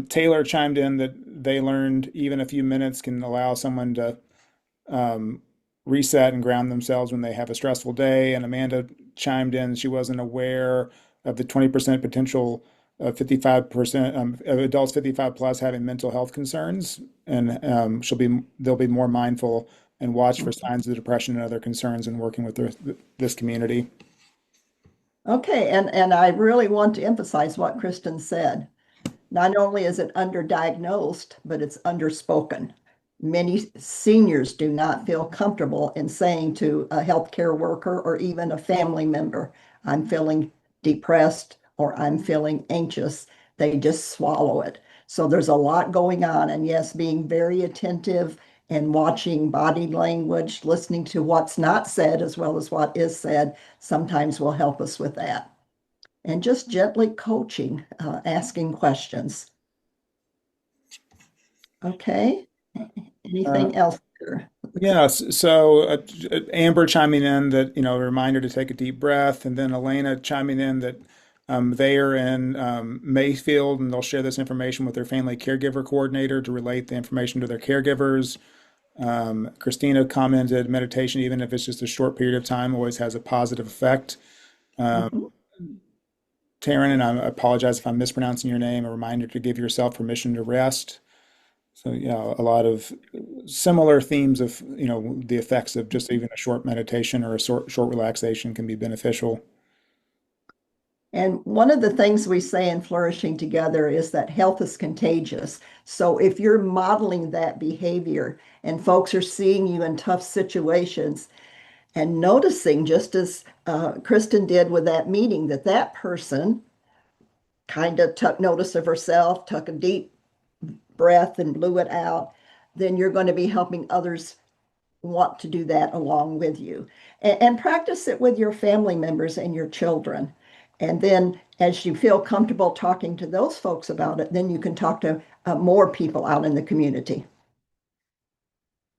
Taylor chimed in that they learned even a few minutes can allow someone to reset and ground themselves when they have a stressful day. And Amanda chimed in, she wasn't aware of the 20% potential of 55% of adults 55 plus having mental health concerns. And they'll be more mindful and watch for signs of depression and other concerns in working with this community. Okay, and I really want to emphasize what Kristen said. Not only is it underdiagnosed, but it's underspoken. Many seniors do not feel comfortable in saying to a healthcare worker or even a family member, I'm feeling depressed or I'm feeling anxious. They just swallow it. So there's a lot going on. And yes, being very attentive and watching body language, listening to what's not said as well as what is said, sometimes will help us with that. And just gently coaching, asking questions. Okay. Anything else here? Yes. So Amber chiming in that, a reminder to take a deep breath, and then Elena chiming in that they are in Mayfield and they'll share this information with their family caregiver coordinator to relate the information to their caregivers. Christina commented meditation, even if it's just a short period of time, always has a positive effect. Mhm. Taryn, and I apologize if I'm mispronouncing your name, a reminder to give yourself permission to rest. So yeah, a lot of similar themes of, the effects of just even a short meditation or a short relaxation can be beneficial. And one of the things we say in Flourishing Together is that health is contagious. So if you're modeling that behavior and folks are seeing you in tough situations and noticing, just as Kristen did with that meeting, that that person kind of took notice of herself, took a deep breath and blew it out, then you're going to be helping others want to do that along with you. And practice it with your family members and your children. And then as you feel comfortable talking to those folks about it, then you can talk to more people out in the community.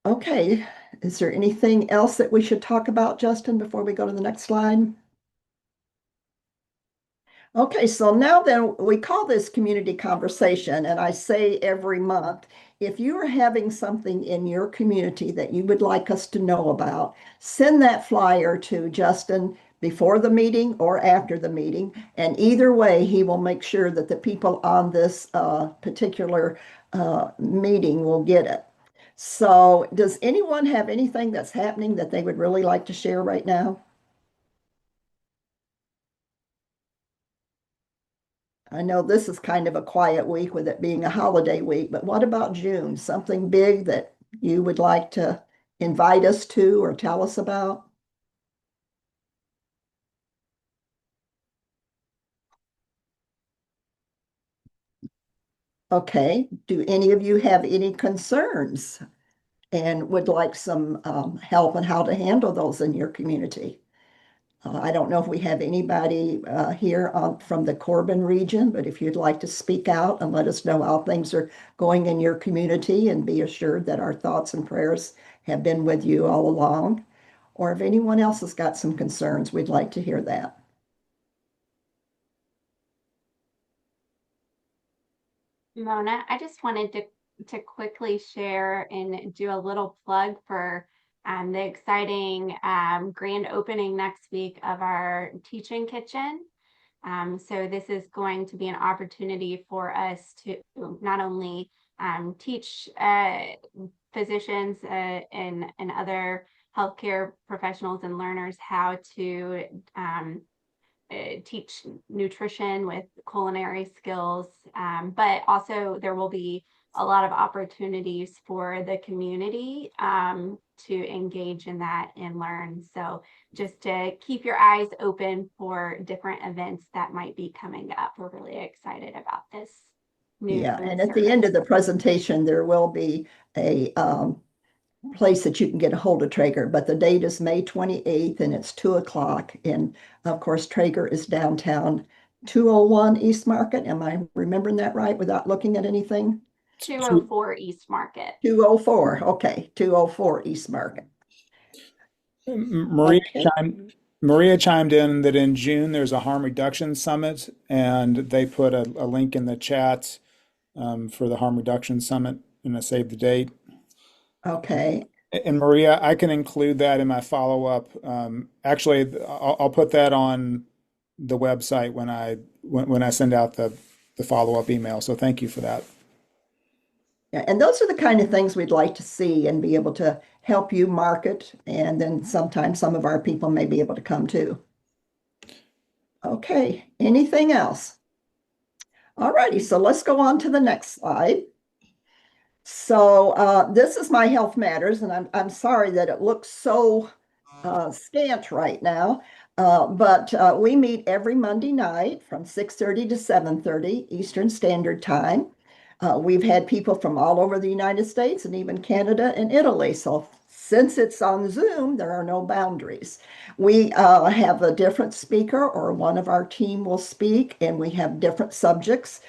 Okay, is there anything else that we should talk about, Justin, before we go to the next slide? Okay, so now then we call this community conversation, and I say every month, if you are having something in your community that you would like us to know about, send that flyer to Justin before the meeting or after the meeting. And either way, he will make sure that the people on this particular meeting will get it. So does anyone have anything that's happening that they would really like to share right now? I know this is kind of a quiet week with it being a holiday week, but what about June? Something big that you would like to invite us to or tell us about? Okay. Do any of you have any concerns and would like some help on how to handle those in your community? I don't know if we have anybody here from the Corbin region, but if you'd like to speak out and let us know how things are going in your community and be assured that our thoughts and prayers have been with you all along, or if anyone else has got some concerns, we'd like to hear that. Mona, I just wanted to quickly share and do a little plug for the exciting grand opening next week of our teaching kitchen. So this is going to be an opportunity for us to not only teach physicians and other healthcare professionals and learners how to teach nutrition with culinary skills, but also there will be a lot of opportunities for the community to engage in that and learn. So just to keep your eyes open for different events that might be coming up. We're really excited about this new Yeah, and at the end of the presentation, there will be a place that you can get a hold of Trager, but the date is May 28th and it's 2 o'clock. And of course, Trager is downtown 201 East Market. Am I remembering that right without looking at anything? 204 East Market. 204, okay, 204 East Market. Maria Okay. Maria chimed in that in June there's a harm reduction summit, and they put a link in the chat for the harm reduction summit and a save the date. Okay. And Maria, I can include that in my follow-up. Actually, I'll put that on the website when I send out the follow-up email. So thank you for that. Yeah, and those are the kind of things we'd like to see and be able to help you market. And then sometimes some of our people may be able to come too. Okay, anything else? All righty, so let's go on to the next slide. So this is my Health Matters, and I'm sorry that it looks so scant right now, but we meet every Monday night from 6:30 to 7:30 Eastern Standard Time. We've had people from all over the United States and even Canada and Italy. So since it's on Zoom, there are no boundaries. We have a different speaker or one of our team will speak, and we have different subjects.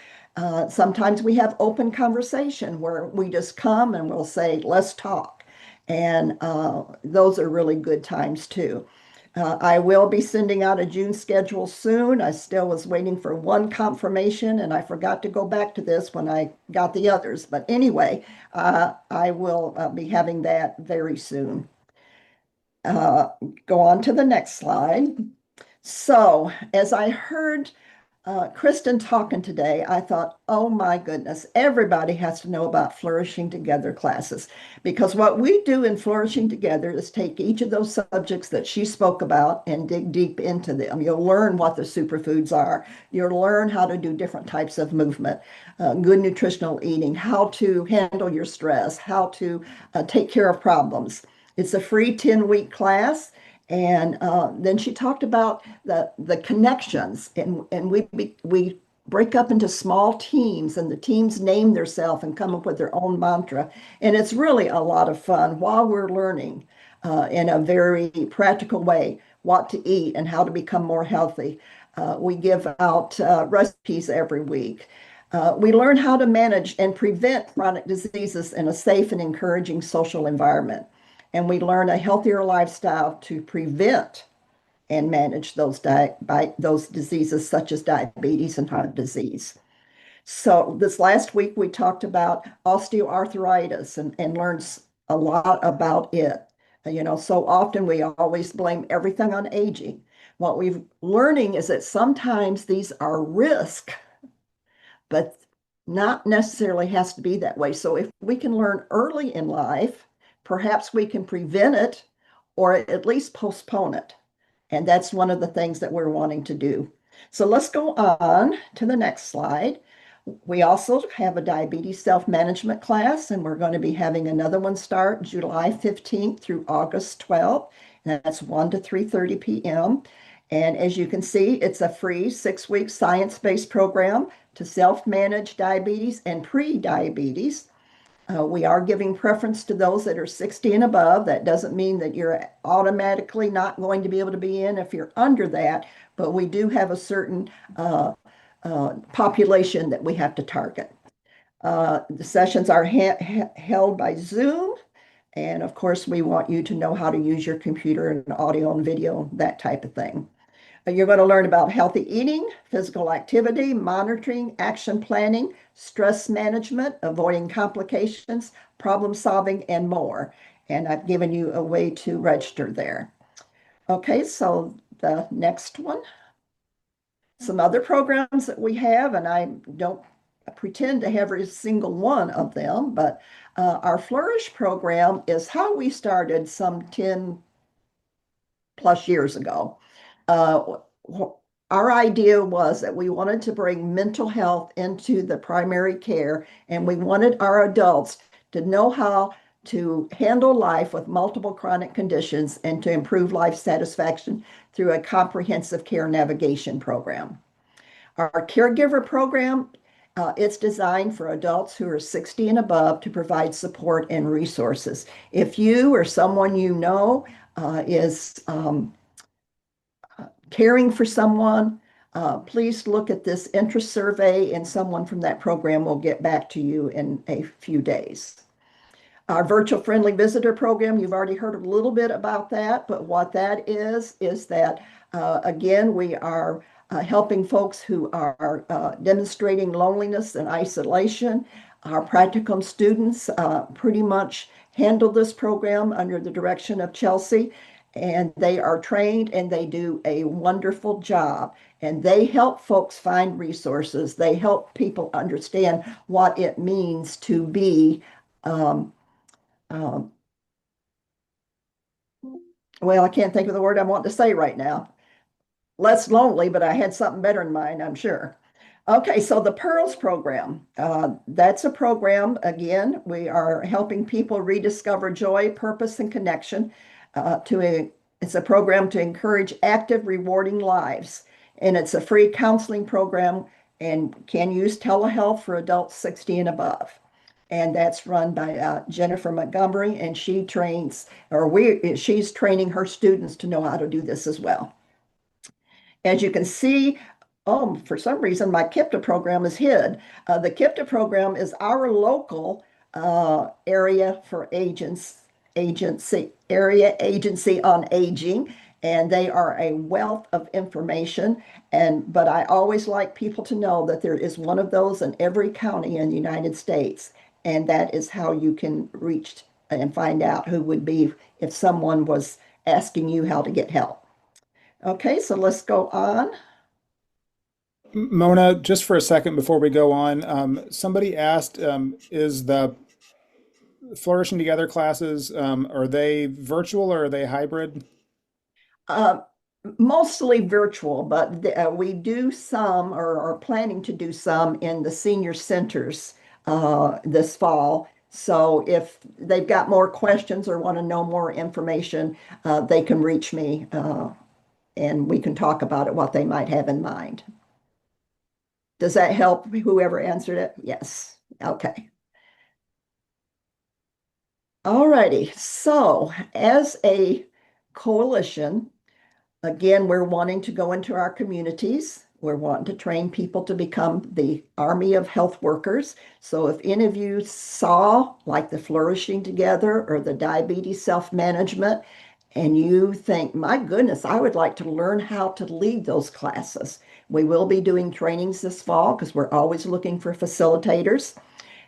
Sometimes we have open conversation where we just come and we'll say, let's talk. And those are really good times too. I will be sending out a June schedule soon. I still was waiting for one confirmation and I forgot to go back to this when I got the others. But anyway, I will be having that very soon. Go on to the next slide. So as I heard Kristen talking today, I thought, oh my goodness, everybody has to know about Flourishing Together classes, because what we do in Flourishing Together is take each of those subjects that she spoke about and dig deep into them. You'll learn what the superfoods are. You'll learn how to do different types of movement, good nutritional eating, how to handle your stress, how to take care of problems. It's a free 10-week class. And then she talked about the connections, and we break up into small teams, and the teams name themselves and come up with their own mantra. And it's really a lot of fun while we're learning in a very practical way what to eat and how to become more healthy. We give out recipes every week. We learn how to manage and prevent chronic diseases in a safe and encouraging social environment. And we learn a healthier lifestyle to prevent and manage those diseases such as diabetes and heart disease. So this last week we talked about osteoarthritis and learned a lot about it. You know, so often we always blame everything on aging. What we're learning is that sometimes these are risk, but not necessarily has to be that way. So if we can learn early in life, perhaps we can prevent it or at least postpone it. And that's one of the things that we're wanting to do. So let's go on to the next slide. We also have a diabetes self-management class, and we're going to be having another one start July 15th through August 12th. And that's 1 to 3:30 p.m. And as you can see, it's a free 6-week science-based program to self-manage diabetes and pre-diabetes. We are giving preference to those that are 60 and above. That doesn't mean that you're automatically not going to be able to be in if you're under that, but we do have a certain population that we have to target. The sessions are held by Zoom, and of course, we want you to know how to use your computer and audio and video, that type of thing. You're going to learn about healthy eating, physical activity, monitoring, action planning, stress management, avoiding complications, problem solving, and more. And I've given you a way to register there. Okay, so the next one. Some other programs that we have, and I don't pretend to have every single one of them, but our Flourish program is how we started some 10 plus years ago. Our idea was that we wanted to bring mental health into the primary care, and we wanted our adults to know how to handle life with multiple chronic conditions and to improve life satisfaction through a comprehensive care navigation program. Our caregiver program, it's designed for adults who are 60 and above to provide support and resources. If you or someone you know is caring for someone, please look at this interest survey, and someone from that program will get back to you in a few days. Our virtual friendly visitor program, you've already heard a little bit about that, but what that is that, again, we are helping folks who are demonstrating loneliness and isolation. Our practicum students pretty much handle this program under the direction of Chelsea, and they are trained and they do a wonderful job. And they help folks find resources. They help people understand what it means to be, well, I can't think of the word I want to say right now. Less lonely, but I had something better in mind, I'm sure. Okay, so the Pearls program, that's a program, again, we are helping people rediscover joy, purpose, and connection. It's a program to encourage active, rewarding lives. And it's a free counseling program and can use telehealth for adults 60 and above. And that's run by Jennifer Montgomery, and she's training her students to know how to do this as well. As you can see, for some reason, my KIPTA program is hid. The KIPTA program is our local area for area agency on aging, and they are a wealth of information. But I always like people to know that there is one of those in every county in the United States, and that is how you can reach and find out who would be if someone was asking you how to get help. Okay, so let's go on. Mona, just for a second before we go on, somebody asked, is the Flourishing Together classes, are they virtual or are they hybrid? Mostly virtual, but we do some or are planning to do some in the senior centers this fall. So if they've got more questions or want to know more information, they can reach me and we can talk about it, what they might have in mind. Does that help whoever answered it? Yes. Okay. All righty. So as a coalition, again, we're wanting to go into our communities. We're wanting to train people to become the army of health workers. So if any of you saw like the Flourishing Together or the diabetes self-management, and you think, my goodness, I would like to learn how to lead those classes. We will be doing trainings this fall because we're always looking for facilitators.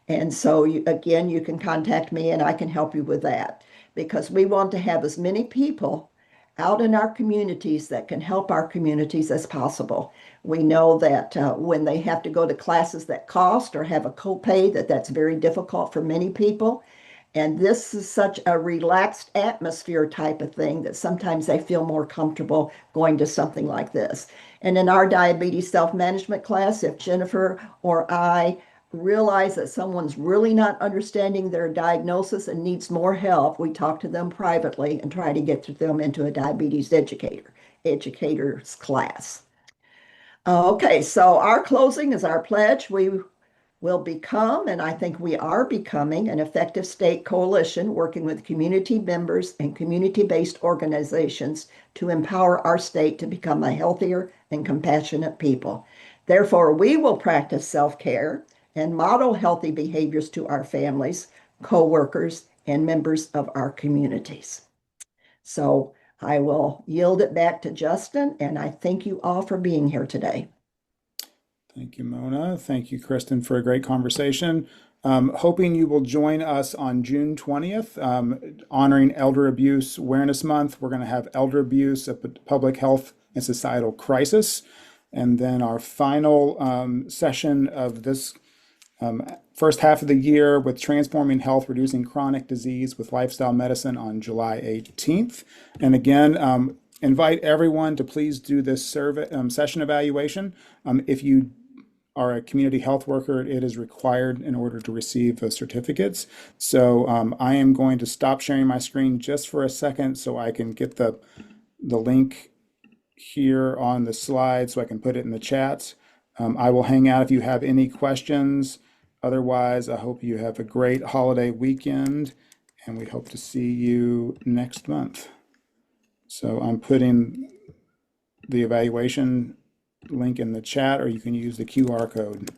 And so again, you can contact me and I can help you with that because we want to have as many people out in our communities that can help our communities as possible. We know that when they have to go to classes that cost or have a copay, that's very difficult for many people. And this is such a relaxed atmosphere type of thing that sometimes they feel more comfortable going to something like this. And in our diabetes self-management class, if Jennifer or I realize that someone's really not understanding their diagnosis and needs more help, we talk to them privately and try to get them into a diabetes educator's class. Okay, so our closing is our pledge. We will become, and I think we are becoming, an effective state coalition working with community members and community-based organizations to empower our state to become a healthier and compassionate people. Therefore, we will practice self-care and model healthy behaviors to our families, co-workers, and members of our communities. So I will yield it back to Justin, and I thank you all for being here today. Thank you, Mona. Thank you, Kristen, for a great conversation. Hoping you will join us on June 20th, honoring Elder Abuse Awareness Month. We're going to have elder abuse, a public health and societal crisis. And then our final session of this first half of the year with Transforming Health, Reducing Chronic Disease with Lifestyle Medicine on July 18th. And again, invite everyone to please do this survey session evaluation. If you are a community health worker, it is required in order to receive the certificates. So I am going to stop sharing my screen just for a second so I can get the link here on the slide so I can put it in the chat. I will hang out if you have any questions. Otherwise, I hope you have a great holiday weekend, and we hope to see you next month. So I'm putting the evaluation link in the chat, or you can use the QR code.